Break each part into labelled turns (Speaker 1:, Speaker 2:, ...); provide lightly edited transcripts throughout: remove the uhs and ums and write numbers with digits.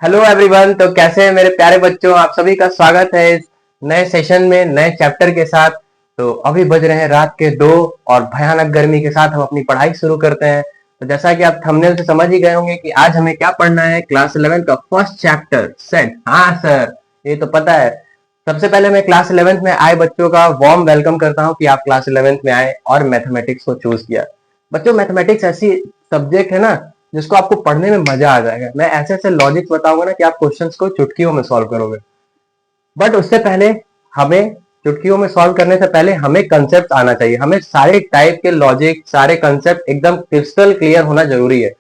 Speaker 1: Hello everyone. तो कैसे हैं मेरे प्यारे बच्चों, आप सभी का स्वागत है इस नए सेशन में नए चैप्टर के साथ। तो अभी बज रहे हैं रात के 2 और भयानक गर्मी के साथ हम अपनी पढ़ाई शुरू करते हैं। तो जैसा कि आप थंबनेल से समझ ही गए होंगे कि आज हमें क्या पढ़ना है, क्लास 11 का फर्स्ट चैप्टर सेट। हाँ सर, ये तो पता है। सबसे पहले मैं क्लास 11th में आए बच्चों का वार्म वेलकम करता हूँ कि आप क्लास 11th में आए और मैथमेटिक्स को चूज किया। बच्चों, मैथमेटिक्स ऐसी सब्जेक्ट है ना जिसको आपको पढ़ने में मजा आ जाएगा। मैं ऐसे ऐसे लॉजिक्स बताऊंगा ना कि आप क्वेश्चंस को चुटकियों में सॉल्व करोगे। बट उससे पहले हमें चुटकियों में सॉल्व करने से पहले हमें कंसेप्ट आना चाहिए। हमें सारे टाइप के लॉजिक, सारे कंसेप्ट एकदम क्रिस्टल क्लियर होना जरूरी है।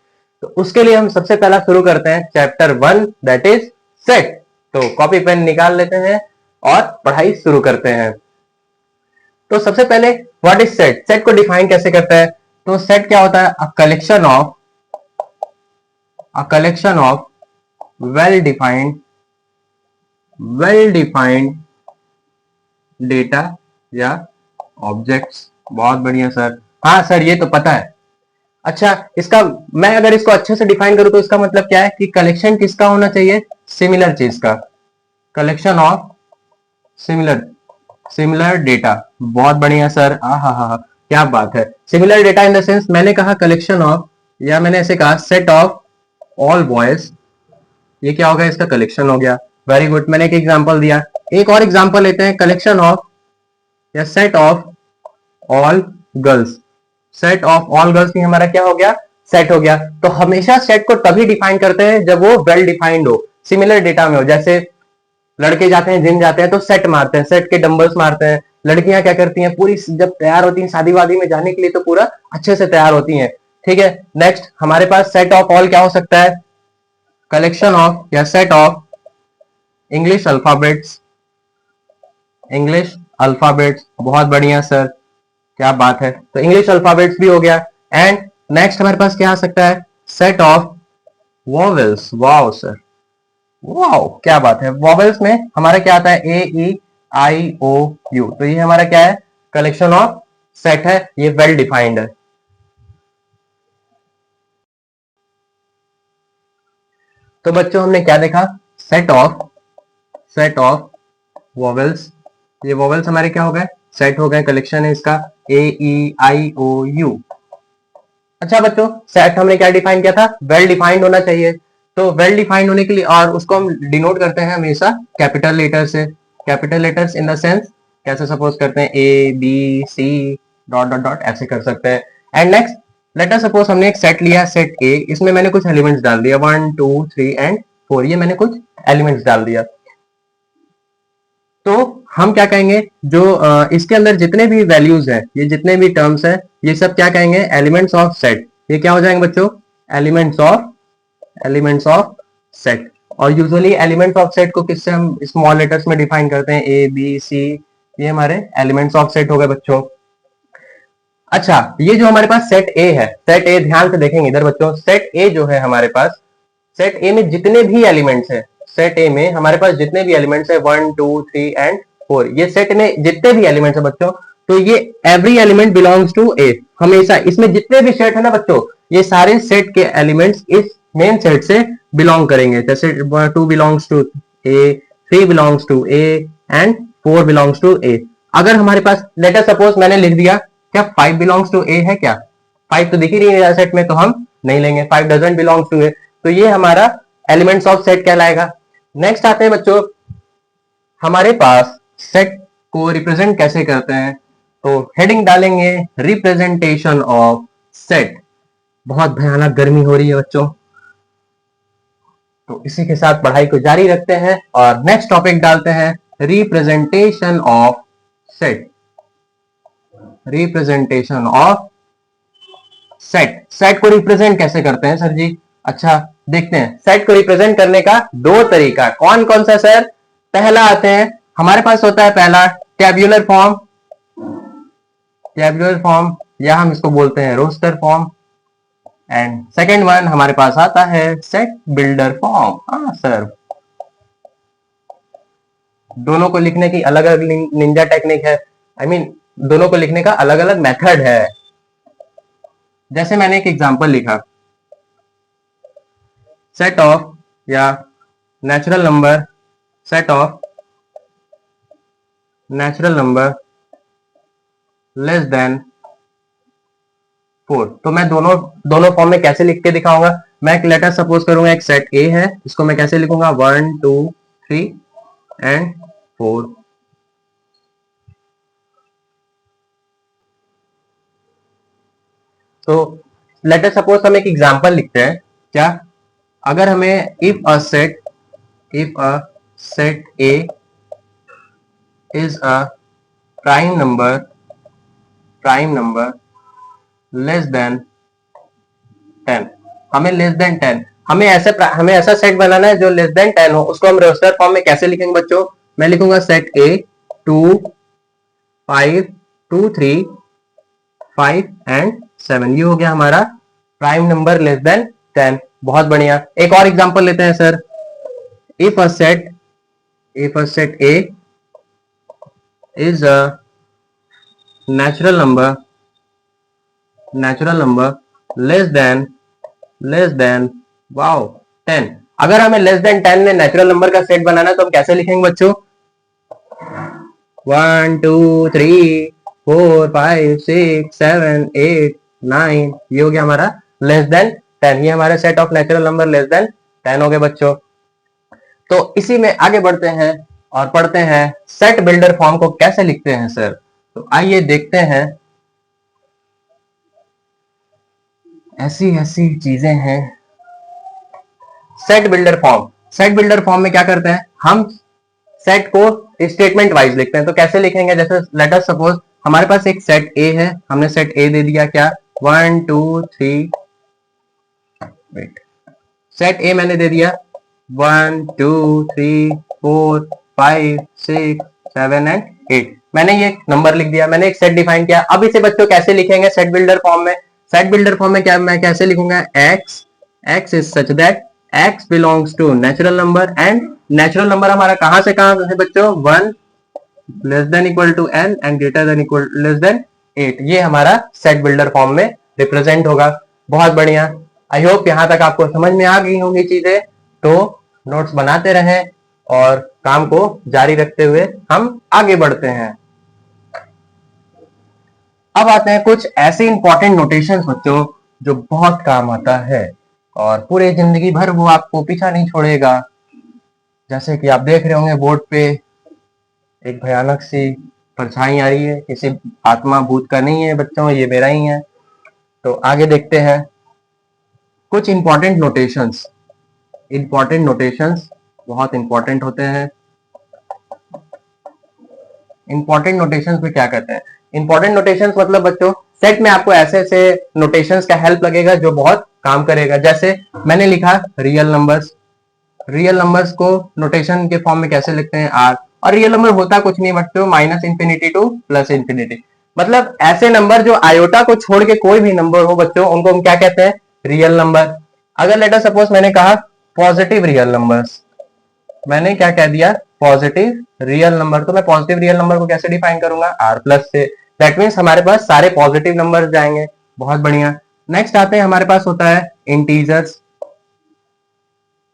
Speaker 1: तो उसके लिए हम सबसे पहला शुरू करते हैं चैप्टर 1, दैट इज सेट। तो कॉपी पेन निकाल लेते हैं और पढ़ाई शुरू करते हैं। तो सबसे पहले व्हाट इज सेट, सेट को डिफाइन कैसे करता है। तो सेट क्या होता है? A collection of well defined data या ऑब्जेक्ट्स। बहुत बढ़िया सर। हाँ सर, ये तो पता है। अच्छा, इसका मैं अगर इसको अच्छे से डिफाइन करूं तो इसका मतलब क्या है कि कलेक्शन किसका होना चाहिए? सिमिलर चीज का। Collection of similar similar data. बहुत बढ़िया सर। हा, क्या बात है। Similar data in the sense, मैंने कहा कलेक्शन ऑफ, या मैंने ऐसे कहा सेट ऑफ ऑल बॉयज। ये क्या हो गया? इसका कलेक्शन हो गया। वेरी गुड, मैंने एक एग्जांपल दिया। एक और एग्जांपल लेते हैं, कलेक्शन ऑफ या set of all girls. Set of all girls भी हमारा क्या हो गया? सेट हो गया। तो हमेशा सेट को तभी डिफाइन करते हैं जब वो वेल डिफाइंड हो, सिमिलर डेटा में हो। जैसे लड़के जाते हैं, जिम जाते हैं तो सेट मारते हैं, सेट के डंबल्स मारते हैं। लड़कियां क्या करती हैं, पूरी जब तैयार होती हैं शादी वादी में जाने के लिए तो पूरा अच्छे से तैयार होती हैं। ठीक है, नेक्स्ट हमारे पास सेट ऑफ ऑल क्या हो सकता है? कलेक्शन ऑफ या set of English alphabets. English alphabets, बहुत बढ़िया सर, क्या बात है। तो इंग्लिश अल्फाबेट्स भी हो गया। एंड नेक्स्ट हमारे पास क्या आ सकता है? Set of vowels. Wow sir, wow, क्या बात है। वॉवेल्स में हमारा क्या आता है? A E I O U। तो ये हमारा क्या है? कलेक्शन ऑफ सेट है, ये वेल डिफाइंड है। तो बच्चों, हमने क्या देखा? Set of vowels. ये वॉवेल्स हमारे क्या हो गए? सेट हो गए। कलेक्शन है इसका A E I O U। अच्छा बच्चों, सेट हमने क्या डिफाइन किया था? वेल डिफाइंड होना चाहिए। तो वेल डिफाइंड होने के लिए, और उसको हम डिनोट करते हैं हमेशा कैपिटल लेटर से। Capital letters in the sense, कैसे सपोज करते हैं? A B C dot dot dot, ऐसे कर सकते हैं। And next, let us suppose हमने एक सेट लिया, सेट ए। इसमें मैंने कुछ एलिमेंट्स डाल दिया, 1 2 3 एंड 4। ये मैंने कुछ एलिमेंट्स डाल दिया। तो हम क्या कहेंगे? जो इसके अंदर जितने भी वैल्यूज है, ये जितने भी टर्म्स है, ये सब क्या कहेंगे? Elements of set. ये क्या हो जाएंगे बच्चों? Elements of set. और यूजुअली एलिमेंट्स ऑफ सेट को किससे हम स्मॉल लेटर्स में डिफाइन करते हैं? A B C। ये हमारे एलिमेंट्स ऑफ सेट हो गए बच्चों। अच्छा, ये जो हमारे पास सेट ए है, सेट ए, ध्यान से देखेंगे इधर बच्चों। सेट ए जो है हमारे पास, सेट ए में जितने भी एलिमेंट्स है, सेट ए में हमारे पास जितने भी एलिमेंट्स है 1 2 3 एंड 4, ये सेट में जितने भी एलिमेंट्स है बच्चों, तो ये एवरी एलिमेंट बिलोंग्स टू ए। हमेशा इसमें जितने भी सेट है ना बच्चों, ये सारे सेट के एलिमेंट्स इस मेन सेट से बिलोंग करेंगे। जैसे 2 belongs to A, 3 belongs to A and 4 belongs to A. अगर हमारे पास लेट अस सपोज मैंने लिख दिया, क्या 5 बिलोंग्स टू ए है? क्या 5 तो दिख ही नहीं रहा सेट में, तो हम नहीं लेंगे। 5 डजंट बिलोंग्स टू ए, तो ये हमारा एलिमेंट्स ऑफ सेट कहलाएगा। नेक्स्ट आते हैं बच्चों, हमारे पास सेट को रिप्रेजेंट कैसे करते हैं। तो हेडिंग डालेंगे रिप्रेजेंटेशन ऑफ सेट। बहुत भयानक गर्मी हो रही है बच्चों, तो इसी के साथ पढ़ाई को जारी रखते हैं और नेक्स्ट टॉपिक डालते हैं representation of set. Representation of set. Set को रिप्रेजेंट कैसे करते हैं सर जी? अच्छा, देखते हैं। सेट को रिप्रेजेंट करने का 2 तरीका। कौन कौन सा सर? पहला आते हैं, हमारे पास होता है पहला टेब्यूलर फॉर्म। टेब्यूलर फॉर्म, या हम इसको बोलते हैं roster form. And second one हमारे पास आता है सेट बिल्डर फॉर्म। हाँ सर, दोनों को लिखने की अलग अलग निंजा टेक्निक है। आई मीन दोनों को लिखने का अलग अलग मेथड है। जैसे मैंने एक एग्जांपल लिखा, सेट ऑफ या natural number set of natural number less than 4। तो मैं दोनों दोनों फॉर्म में कैसे लिख के दिखाऊंगा? मैं एक लेटर सपोज करूंगा, एक सेट ए है, इसको मैं कैसे लिखूंगा? 1 2 3 एंड 4। तो लेटर सपोज हम एक एग्जांपल लिखते हैं। क्या? अगर हमें if a set A is a prime number less than 10, हमें लेस देन 10, हमें ऐसा सेट बनाना है जो लेस देन 10 हो। उसको हम रोस्टर फॉर्म में कैसे लिखेंगे बच्चों? मैं लिखूंगा सेट ए 2 5 2 3 5 एंड 7। ये हो गया हमारा प्राइम नंबर लेस देन 10। बहुत बढ़िया। एक और एग्जांपल लेते हैं sir. If a set A is a natural number less than wow 10। अगर हमें लेस देन 10 में नेचुरल नंबर का सेट बनाना है तो हम कैसे लिखेंगे बच्चों? 1 2 3 4 5 6 7 8 9। ये हो गया हमारा लेस देन 10। ये हमारे set of natural number less than 10 हो गए बच्चों। तो इसी में आगे बढ़ते हैं और पढ़ते हैं सेट बिल्डर फॉर्म को कैसे लिखते हैं सर। तो आइए देखते हैं। ऐसी ऐसी चीजें हैं सेट बिल्डर फॉर्म में क्या करते हैं हम? सेट को स्टेटमेंट वाइज लिखते हैं। तो कैसे लिखेंगे? जैसे लेट अस सपोज हमारे पास एक सेट ए है, हमने सेट ए दे दिया क्या? 1 2 3 वेट, सेट ए मैंने दे दिया 1 2 3 4 5 6 7 एंड 8। मैंने ये नंबर लिख दिया, मैंने एक सेट डिफाइन किया। अब इसे बच्चों कैसे लिखेंगे सेट बिल्डर फॉर्म में? सेट बिल्डर फॉर्म में क्या मैं कैसे लिखूंगा? x is such that x belongs to natural number and natural number हमारा कहां से कहां है बच्चों? 1 less than equal to n and greater than equal less than 8। ये हमारा सेट बिल्डर फॉर्म में रिप्रेजेंट होगा। बहुत बढ़िया। आई होप यहां तक आपको समझ में आ गई होंगी चीजें। तो नोट्स बनाते रहें और काम को जारी रखते हुए हम आगे बढ़ते हैं। अब आते हैं कुछ ऐसे इंपॉर्टेंट नोटेशंस बच्चों जो बहुत काम आता है और पूरे जिंदगी भर वो आपको पीछा नहीं छोड़ेगा। जैसे कि आप देख रहे होंगे बोर्ड पे एक भयानक सी परछाई आ रही है, किसी आत्मा भूत का नहीं है बच्चों, ये मेरा ही है। तो आगे देखते हैं कुछ इंपॉर्टेंट नोटेशंस बहुत इंपॉर्टेंट होते हैं। इंपॉर्टेंट नोटेशंस में क्या कहते हैं? इंपॉर्टेंट नोटेशंस मतलब बच्चों सेट में आपको ऐसे ऐसे नोटेशंस का हेल्प लगेगा जो बहुत काम करेगा। जैसे मैंने लिखा रियल नंबर्स को नोटेशन के फॉर्म में कैसे लिखते हैं? आर। और रियल नंबर होता कुछ नहीं बच्चों, minus infinity two plus infinity. मतलब ऐसे नंबर जो आयोटा को छोड़ के कोई भी नंबर हो बच्चों, उनको हम क्या कहते हैं? Real number. अगर लेटर सपोज मैंने कहा पॉजिटिव रियल नंबर्स, मैंने क्या कह दिया? Positive real number. तो मैं पॉजिटिव रियल नंबर को कैसे डिफाइन करूंगा? आर प्लस से। दैट मीन्स हमारे पास सारे पॉजिटिव नंबर जाएंगे। बहुत बढ़िया। नेक्स्ट आते हैं, हमारे पास होता है इंटीजर्स।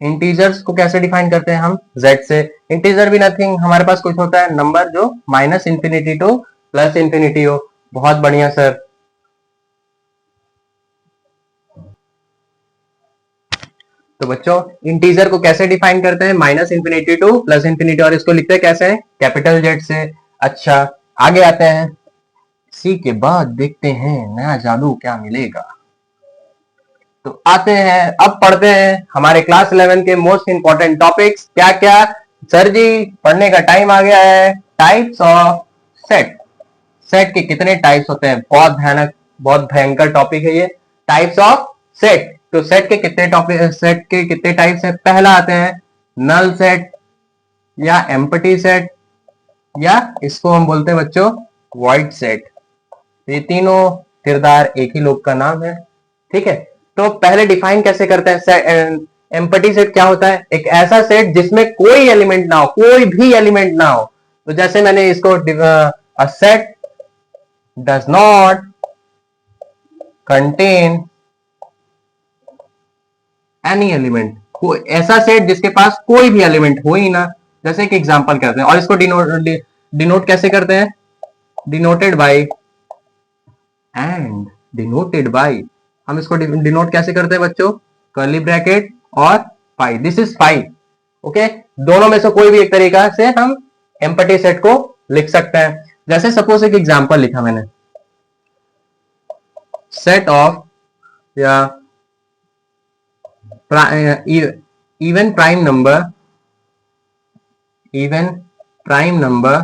Speaker 1: इंटीजर्स को कैसे डिफाइन करते हैं हम? जेड से। इंटीजर भी नथिंग, हमारे पास कुछ होता है नंबर जो minus infinity two plus infinity हो। बहुत बढ़िया सर। तो बच्चों इंटीजर को कैसे डिफाइन करते हैं? Minus infinity two plus infinity. और इसको लिखते हैं कैसे? कैपिटल जेड से। अच्छा, आगे आते हैं। इसी के बाद देखते हैं नया जादू क्या मिलेगा। तो आते हैं, अब पढ़ते हैं हमारे क्लास 11 के मोस्ट इंपॉर्टेंट टॉपिक्स। क्या क्या सर जी? पढ़ने का टाइम आ गया है। Types of set. सेट के कितने टाइप्स होते हैं? बहुत भयंकर टॉपिक है ये, टाइप्स ऑफ सेट। तो सेट के कितने टाइप्स है? पहला आते हैं नल सेट या एम्प्टी सेट, या इसको हम बोलते हैं बच्चों वॉइड सेट। ये तीनों किरदार एक ही लोग का नाम है। ठीक है, तो पहले डिफाइन कैसे करते हैं? एम्प्टी सेट क्या होता है? एक ऐसा सेट जिसमें कोई एलिमेंट ना हो, कोई भी एलिमेंट ना हो। तो जैसे मैंने इसको a set does not contain any element. कोई ऐसा सेट जिसके पास कोई भी एलिमेंट हो ही ना, जैसे एक एग्जांपल करते हैं, और इसको डिनोट कैसे करते हैं, denoted by, and denoted by, हम इसको डिनोट कैसे करते हैं बच्चों, कर्ली ब्रैकेट और पाई, दिस इज पाई। ओके, दोनों में से कोई भी एक तरीका से हम एम्पटी सेट को लिख सकते हैं। जैसे सपोज एक एग्जांपल लिखा मैंने, सेट ऑफ या even prime number, even prime number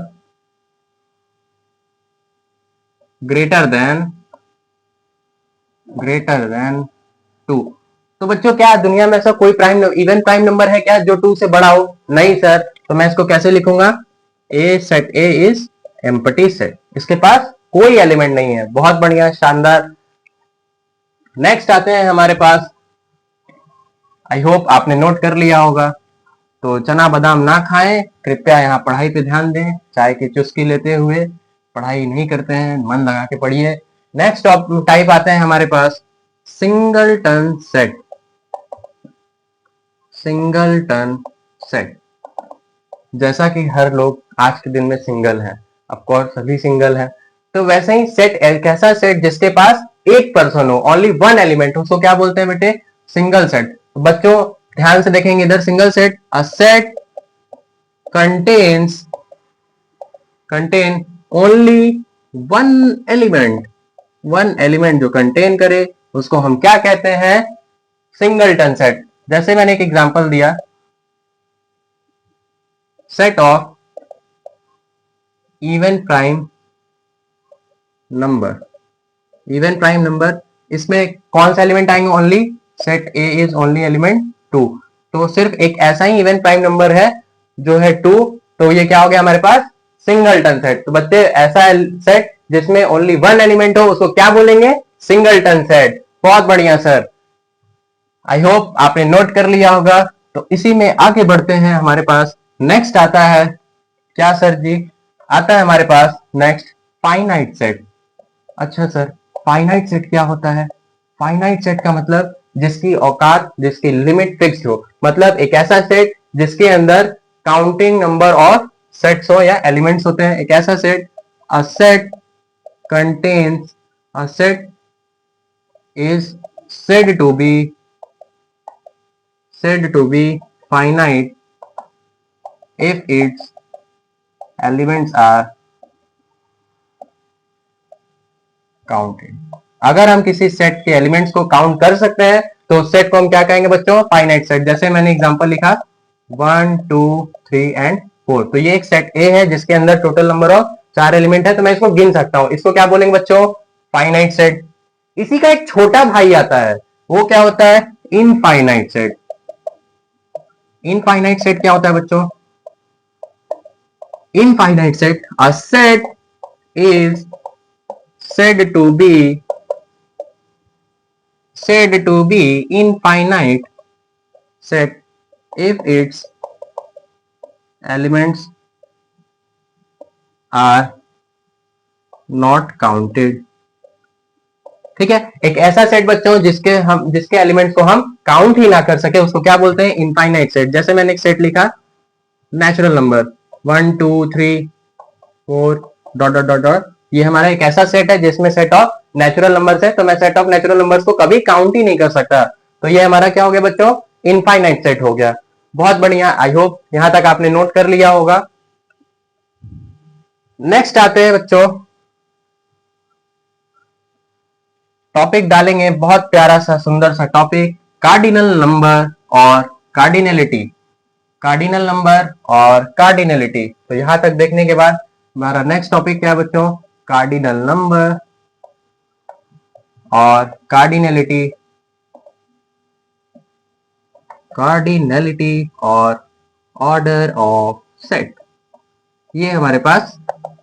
Speaker 1: greater than 2। तो बच्चों क्या दुनिया में ऐसा कोई इवन प्राइम नंबर है क्या जो 2 से बड़ा हो? नहीं सर। तो मैं इसको कैसे लिखूंगा, A set A is empty set, इसके पास कोई एलिमेंट नहीं है। बहुत बढ़िया, शानदार। नेक्स्ट आते हैं हमारे पास, आई होप आपने नोट कर लिया होगा, तो चना बादाम ना खाएं, कृपया यहाँ पढ़ाई पे ध्यान दें। चाय की चुस्की लेते हुए पढ़ाई नहीं करते हैं, मन लगा के पढ़िए। नेक्स्ट टाइप आते हैं हमारे पास सिंगलटन सेट। सिंगलटन सेट, जैसा कि हर लोग आज के दिन में सिंगल है, ऑफकोर्स सभी सिंगल है, तो वैसे ही सेट एक ऐसा सेट जिसके पास एक पर्सन हो, ओनली वन एलिमेंट हो, उसको क्या बोलते हैं बेटे, सिंगल सेट। तो बच्चों ध्यान से देखेंगे इधर, single set, a set contain only one element, one element जो कंटेन करे उसको हम क्या कहते हैं, सिंगलटन सेट। जैसे मैंने एक एग्जांपल दिया, set of even prime number, even prime number, इसमें कौन सा एलिमेंट आएंगे, only set A is only element 2। तो सिर्फ एक ऐसा ही इवन प्राइम नंबर है जो है 2, तो ये क्या हो गया हमारे पास, सिंगलटन सेट। तो बच्चे ऐसा सेट जिसमें ओनली वन एलिमेंट हो उसको क्या बोलेंगे, सिंगलटन सेट। बहुत बढ़िया सर, आई होप आपने नोट कर लिया होगा। तो इसी में आगे बढ़ते हैं, हमारे पास नेक्स्ट आता है, क्या सर जी, आता है हमारे पास नेक्स्ट फाइनाइट सेट। अच्छा सर, फाइनाइट सेट क्या होता है? फाइनाइट सेट का मतलब जिसकी औकात, जिसकी लिमिट फिक्स्ड हो, मतलब एक ऐसा सेट जिसके अंदर काउंटिंग नंबर ऑफ सेट्स हो या एलिमेंट्स होते हैं, एक ऐसा set. A set contains, a set is said to be finite if its elements are counted. अगर हम किसी सेट के एलिमेंट्स को काउंट कर सकते हैं तो उस सेट को हम क्या कहेंगे बच्चों, फाइनाइट सेट। जैसे मैंने एग्जांपल लिखा 1 2 3 एंड 4, तो ये एक सेट ए है जिसके अंदर टोटल नंबर ऑफ 4 एलिमेंट है, तो मैं इसको गिन सकता हूं, इसको क्या बोलेंगे बच्चों, फाइनाइट सेट। इसी का एक छोटा भाई आता है, वो क्या होता है, इनफाइनाइट सेट। इनफाइनाइट सेट क्या होता है बच्चों, infinite set, a set is said to be infinite set if its elements are not counted। ठीक है, एक ऐसा सेट बच्चों जिसके एलिमेंट्स को हम काउंट ही ना कर सके उसको क्या बोलते हैं, इनफाइनाइट सेट। जैसे मैंने एक सेट लिखा natural number 1 2 3 4 dot dot dot dot, ये हमारा एक ऐसा सेट है जिसमें सेट ऑफ नेचुरल नंबर्स है, तो मैं सेट ऑफ नेचुरल नंबर्स को कभी काउंट ही नहीं कर सकता, तो ये हमारा क्या हो गया बच्चों, इनफाइनाइट सेट हो गया। बहुत बढ़िया, आई होप यहां तक आपने नोट कर लिया होगा। नेक्स्ट आते हैं बच्चों, टॉपिक डालेंगे बहुत प्यारा सा सुंदर सा टॉपिक, कार्डिनल नंबर और कार्डिनलिटी। कार्डिनल नंबर और कार्डिनलिटी, तो यहां तक देखने के बाद हमारा नेक्स्ट टॉपिक क्या है बच्चों, कार्डिनल नंबर और कार्डिनलिटी, कार्डिनलिटी और ऑर्डर ऑफ सेट, ये हमारे पास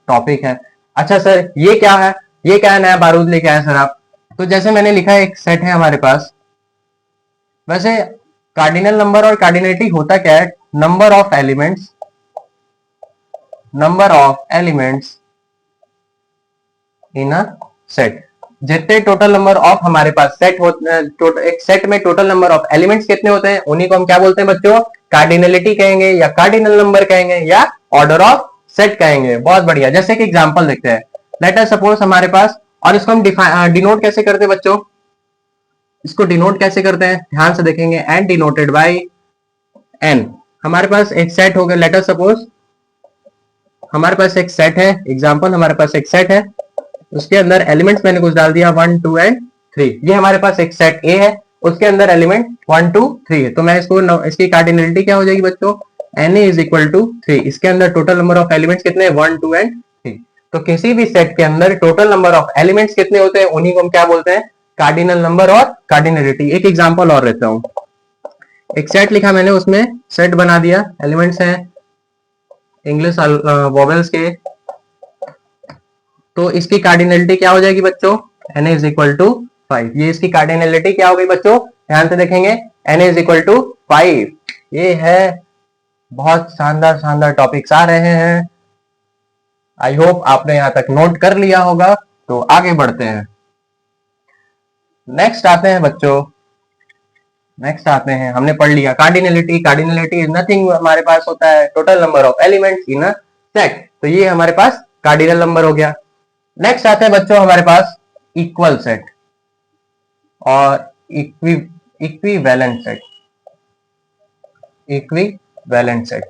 Speaker 1: टॉपिक है। अच्छा सर ये क्या है, ये क्या नया बारूद लेके आए सर आप? तो जैसे मैंने लिखा है एक सेट है हमारे पास, वैसे कार्डिनल नंबर और कार्डिनलिटी होता क्या है, number of elements, number of elements in a set. जितने टोटल नंबर ऑफ हमारे पास सेट होते हैं, एक सेट में टोटल नंबर ऑफ एलिमेंट्स कितने होते हैं, उन्हीं को हम क्या बोलते हैं बच्चों, कार्डिनलिटी कहेंगे या कार्डिनल नंबर कहेंगे या ऑर्डर ऑफ सेट कहेंगे। बहुत बढ़िया। जैसे कि एग्जांपल देखते हैं, लेट अस सपोज हमारे पास, और इसको हम डिनोट कैसे करते हैं बच्चों, इसको डिनोट कैसे करते हैं ध्यान से देखेंगे, एन डिनोटेड बाय एन। हमारे पास एक सेट हो गया, लेट अस सपोज हमारे पास एक सेट है, एग्जांपल हमारे पास एक सेट है, उसके अंदर एलिमेंट्स मैंने कुछ डाल दिया 1 2 एंड 3। ये हमारे पास एक सेट ए है, उसके अंदर एलिमेंट 1 2 3 है, तो मैं इसको इसकी कार्डिनलिटी क्या हो जाएगी बच्चों, n A is equal to 3। इसके अंदर टोटल नंबर ऑफ एलिमेंट्स कितने हैं, 1 2 एंड 3। तो किसी भी सेट के अंदर टोटल नंबर ऑफ एलिमेंट्स कितने होते हैं, उन्हीं को हम क्या बोलते हैं, कार्डिनल नंबर और कार्डिनलिटी। एक एग्जाम्पल और लेता हूं, एक सेट लिखा मैंने, उसमें सेट बना दिया, एलिमेंट्स हैं इंग्लिश वोवेल्स के, तो इसकी कार्डिनलिटी क्या हो जाएगी बच्चों, एन इज इक्वल टू 5। ये इसकी कार्डिनलिटी क्या हो गई बच्चों, ध्यान से देखेंगे, एन इज इक्वल टू 5। ये है, बहुत शानदार शानदार टॉपिक्स आ रहे हैं। आई होप आपने यहां तक नोट कर लिया होगा। तो आगे बढ़ते हैं, नेक्स्ट आते हैं बच्चों, नेक्स्ट आते हैं, हमने पढ़ लिया कार्डिनलिटी। कार्डिनलिटी इज नथिंग, हमारे पास होता है total number of elements in a set, तो ये हमारे पास कार्डिनल नंबर हो गया। नेक्स्ट आते हैं बच्चों हमारे पास इक्वल सेट और इक्विवेलेंट सेट। इक्विवेलेंट सेट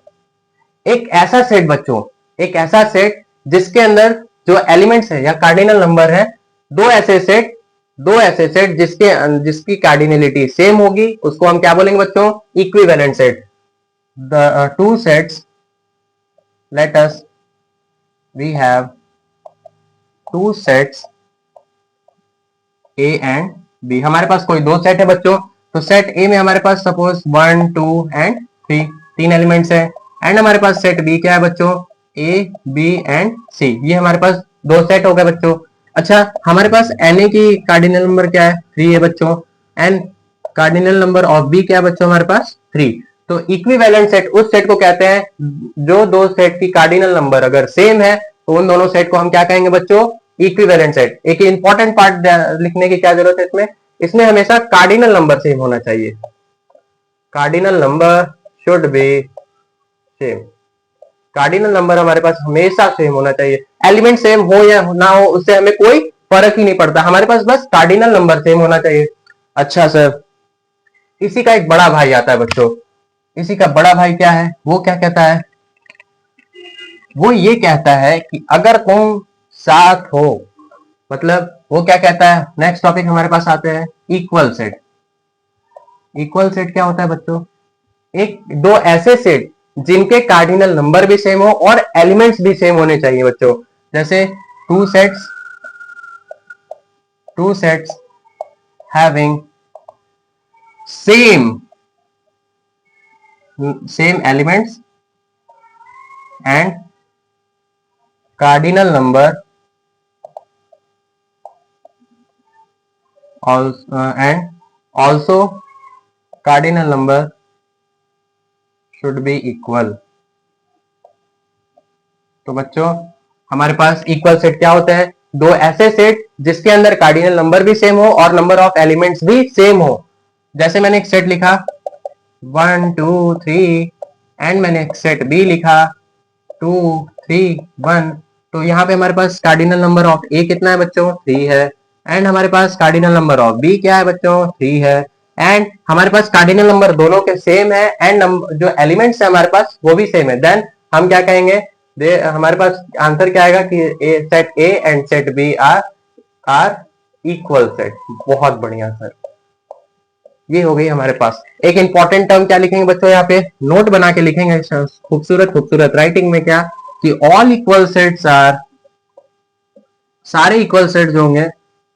Speaker 1: एक ऐसा सेट बच्चों, एक ऐसा सेट जिसके अंदर जो एलिमेंट्स है या कार्डिनल नंबर है, दो ऐसे सेट जिसकी कार्डिनलिटी सेम होगी, उसको हम क्या बोलेंगे बच्चों, equivalent set. The two sets, let us we have two sets A and B. हमारे पास कोई दो सेट है बच्चों, तो सेट ए में हमारे पास सपोज 1 2 एंड 3, तीन एलिमेंट्स है, एंड हमारे पास सेट बी क्या है बच्चों, ए बी एंड सी। ये हमारे पास दो सेट हो गए बच्चों। अच्छा, हमारे पास एन ए की कार्डिनल नंबर क्या है, 3 है बच्चों, and cardinal number of B क्या है बच्चों, हमारे पास 3। तो इक्विवेलेंट सेट उस सेट को कहते हैं जो दो सेट की कार्डिनल नंबर अगर सेम है, तो उन दोनों सेट को हम क्या कहेंगे बच्चों, इक्विवेलेंट सेट। एक इंपॉर्टेंट पार्ट लिखने की क्या जरूरत है इसमें, इसमें हमेशा कार्डिनल नंबर सेम होना चाहिए। Cardinal number should be same. Cardinal number हमारे पास हमेशा सेम होना चाहिए, एलिमेंट सेम हो या ना हो उससे हमें कोई फर्क ही नहीं पड़ता, हमारे पास बस कार्डिनल नंबर सेम होना चाहिए। अच्छा सर, इसी का एक बड़ा भाई आता है बच्चों, इसी का बड़ा भाई क्या है, वो क्या कहता है, वो ये कहता है कि अगर तुम साथ हो, मतलब वो क्या कहता है, नेक्स्ट टॉपिक हमारे पास आते हैं इक्वल सेट। इक्वल सेट क्या होता है बच्चों, एक दो ऐसे सेट जिनके कार्डिनल नंबर भी सेम हो और एलिमेंट्स भी सेम होने चाहिए बच्चों। जैसे two sets having same elements and cardinal number and also cardinal number should be equal। तो बच्चों हमारे पास इक्वल सेट क्या होता है, दो ऐसे सेट जिसके अंदर कार्डिनल नंबर भी सेम हो और नंबर ऑफ एलिमेंट्स भी सेम हो। जैसे मैंने एक सेट लिखा 1 2 3 एंड मैंने एक सेट बी लिखा 2 3 1, तो यहाँ पे हमारे पास कार्डिनल नंबर ऑफ ए कितना है बच्चों, 3 है, एंड हमारे पास कार्डिनल नंबर ऑफ बी क्या है बच्चों, 3 है, एंड हमारे पास कार्डिनल नंबर दोनों के सेम है एंड जो एलिमेंट्स है हमारे पास वो भी सेम है। देन हम क्या कहेंगे, हमारे पास आंसर क्या आएगा कि set A and set B are equal set. बहुत बढ़िया सर, ये हो गई हमारे पास। एक इंपॉर्टेंट टर्म क्या लिखेंगे बच्चों, यहाँ पे नोट बना के लिखेंगे खूबसूरत खूबसूरत राइटिंग में, क्या कि ऑल इक्वल सेट्स आर, सारे इक्वल सेट जो होंगे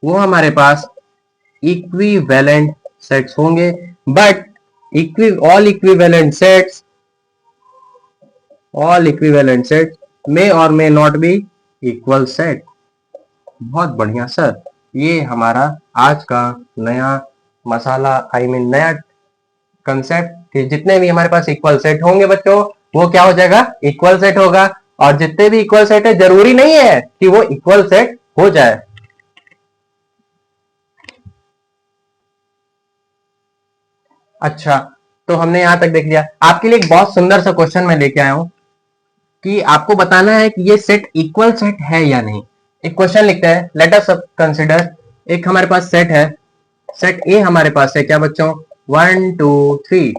Speaker 1: वो हमारे पास इक्विवेलेंट सेट्स होंगे, बट ऑल इक्विवेलेंट सेट्स मे और may not be equal set. बहुत बढ़िया सर, ये हमारा आज का नया मसाला, नया कंसेप्ट। जितने भी हमारे पास इक्वल सेट होंगे बच्चों वो क्या हो जाएगा, इक्वल सेट होगा, और जितने भी इक्वल सेट है जरूरी नहीं है कि वो इक्वल सेट हो जाए। अच्छा, तो हमने यहां तक देख लिया। आपके लिए एक बहुत सुंदर सा क्वेश्चन मैं लेके आया हूं कि आपको बताना है कि ये सेट इक्वल सेट है या नहीं। एक क्वेश्चन लिखते हैं, लेट अस कंसिडर। एक हमारे पास सेट है, सेट ए हमारे पास है क्या बच्चों, 1 2 3,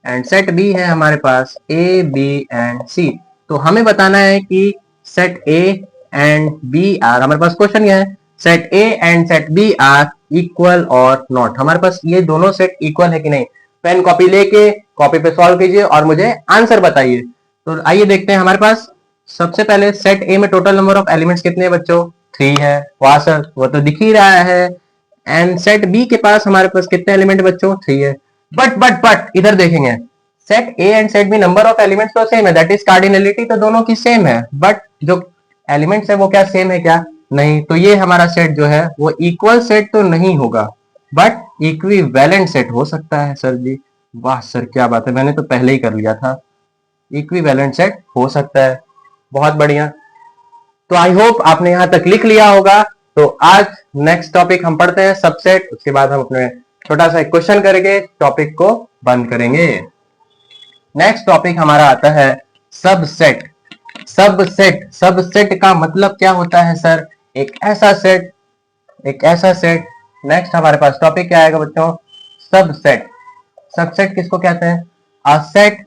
Speaker 1: एंड सेट बी है हमारे पास ए बी एंड सी। तो हमें बताना है कि set A and B are, हमारे पास क्वेश्चन यह है, set A and set B are equal और नॉट। हमारे पास ये दोनों सेट इक्वल है कि नहीं। पेन कॉपी लेके कॉपी पे सॉल्व कीजिए और मुझे आंसर बताइए। तो आइए देखते हैं। हमारे पास सबसे पहले सेट ए में टोटल नंबर ऑफ एलिमेंट्स कितने हैं बच्चों, 3 है। वाह सर, वो तो दिख ही रहा है। एंड सेट बी के पास हमारे पास कितने एलिमेंट बच्चों, 3 है। बट इधर देखेंगे, set A and set B number of elements तो सेम है, दैट इज कार्डिनलिटी तो दोनों की सेम है, बट जो एलिमेंट्स है वो क्या सेम है क्या, नहीं। तो ये हमारा सेट जो है वो इक्वल सेट तो नहीं होगा, बट इक्विवेलेंट सेट हो सकता है सर जी। वाह सर, क्या बात है, मैंने तो पहले ही कर लिया था। इक्विवेलेंट सेट हो सकता है, बहुत बढ़िया। तो आई होप आपने यहां तक लिख लिया होगा। तो आज नेक्स्ट टॉपिक हम पढ़ते हैं सबसेट, उसके बाद हम अपने छोटा सा एक क्वेश्चन करेंगे, टॉपिक को बंद करेंगे। नेक्स्ट टॉपिक हमारा आता है सबसेट। सबसेट, सबसेट का मतलब क्या होता है सर, एक ऐसा सेट, एक ऐसा सेट। नेक्स्ट हमारे पास टॉपिक क्या आएगा बच्चों, सबसेट। सबसेट किसको कहते हैं, a set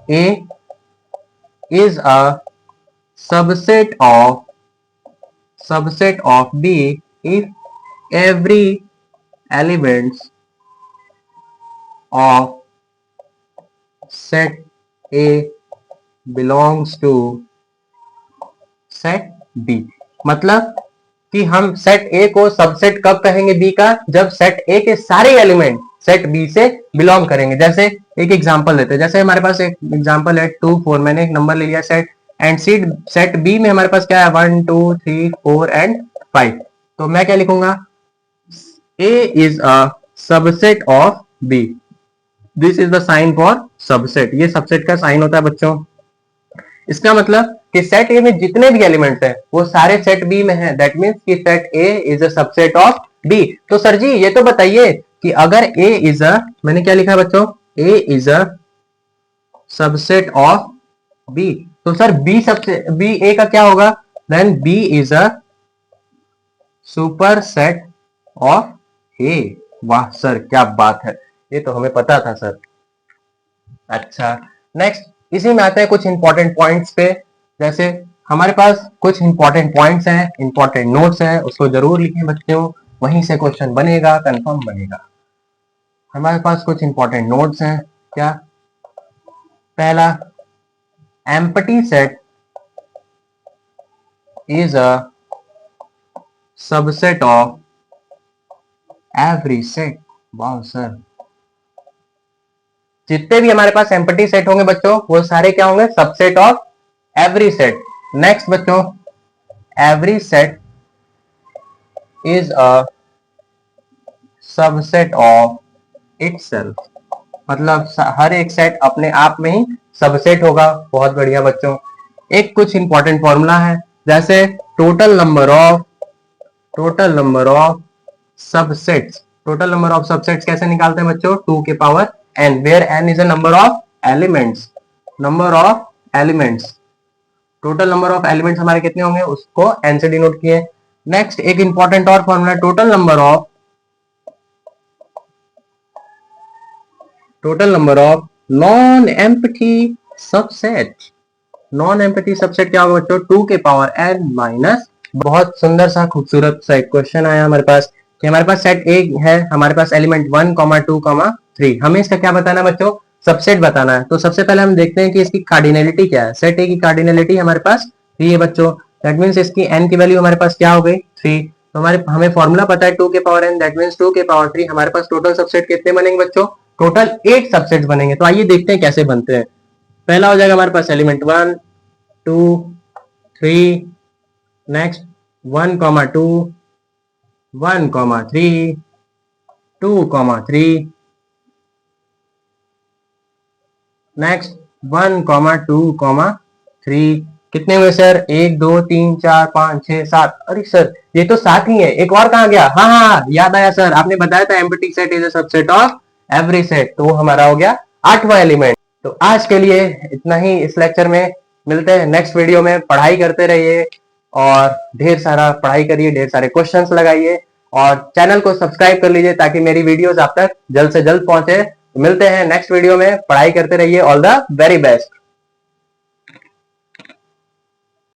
Speaker 1: A is a subset of B if every elements of set A belongs to set B। मतलब कि हम सेट ए को सबसेट कब कहेंगे बी का, जब सेट ए के सारे एलिमेंट सेट बी से बिलोंग करेंगे। जैसे एक एग्जांपल लेते हैं, जैसे हमारे पास एक एग्जांपल है 2 4, मैंने एक नंबर ले लिया सेट, एंड सेट बी में हमारे पास क्या है 1 2 3 4 एंड 5। तो मैं क्या लिखूंगा, A is a subset of B, this is the sign for subset. ये सबसेट का साइन होता है बच्चों। इसका मतलब कि सेट ए में जितने भी एलिमेंट्स हैं वो सारे सेट बी में हैं, दैट मींस कि set A is a subset of B. तो सर जी ये तो बताइए कि अगर ए इज अ, मैंने क्या लिखा है बच्चों, A is a subset of B, तो सर बी सबसे बी ए का क्या होगा, then B is a superset of A. वाह सर, क्या बात है, ये तो हमें पता था सर। अच्छा, नेक्स्ट इसी में आते हैं कुछ इंपॉर्टेंट पॉइंट्स पे। जैसे हमारे पास कुछ इंपॉर्टेंट पॉइंट्स हैं, इंपॉर्टेंट नोट्स हैं, उसको जरूर लिखें बच्चों, वहीं से क्वेश्चन बनेगा, कंफर्म बनेगा। हमारे पास कुछ इंपॉर्टेंट नोट्स हैं, क्या, पहला, empty set is a subset of every set. वाह सर, जितने भी हमारे पास एम्प्टी सेट होंगे बच्चों वो सारे क्या होंगे, subset of every set. Next बच्चों, every set is a subset of itself, मतलब हर एक सेट अपने आप में ही सबसेट होगा। बहुत बढ़िया बच्चों। एक कुछ इंपॉर्टेंट फॉर्मूला है, जैसे total number of subsets, total number of subsets कैसे निकालते हैं बच्चों, 2 के power n, where n is a number of elements, number of elements. Total number of elements हमारे कितने होंगे उसको n से डिनोट किए। नेक्स्ट एक इंपॉर्टेंट और formula, total number of non empty subset. Non empty subset क्या होगा बच्चों, 2 के पावर n माइनस। बहुत सुंदर सा खूबसूरत सा एक क्वेश्चन आया हमारे पास कि हमारे पास सेट ए है, हमारे पास एलिमेंट 1 2 3, हमें इसका क्या बताना है बच्चों, सबसेट बताना है। तो सबसे पहले हम देखते हैं कि इसकी कार्डिनलिटी क्या है। सेट ए की कार्डिनलिटी हमारे पास 3 है बच्चों, दैट मींस इसकी n की वैल्यू हमारे पास क्या हो गई 3। तो हमारे हमें फॉर्मूला पता है 2 के पावर n, दैट मींस 2 के पावर 3। हमारे पास टोटल सबसेट कितने बनेंगे बच्चों, टोटल 8 सबसेट्स बनेंगे। तो आइए देखते हैं कैसे बनते हैं। पहला हो जाएगा हमारे पास एलिमेंट 1 2 3, नेक्स्ट 1 2 1 3 2 3, नेक्स्ट 1 2 3। कितने हुए सर, 1 2 3 4 5 6 7। अरे सर ये तो 7 ही है, एक और कहाँ गया, हाँ हाँ याद आया सर, आपने बताया था empty set is a subset of every set, तो वो हमारा हो गया 8वां एलिमेंट। तो आज के लिए इतना ही इस लेक्चर में। मिलते हैं नेक्स्ट वीडियो में। पढ़ाई करते रहिए और ढेर सारा पढ़ाई करिए, ढेर सारे क्वेश्चंस लगाइए और चैनल को सब्सक्राइब कर लीजिए ताकि मेरी वीडियोस आप तक जल्द से जल्द पहुंचे। मिलते हैं नेक्स्ट वीडियो में। पढ़ाई करते रहिए। All the very best.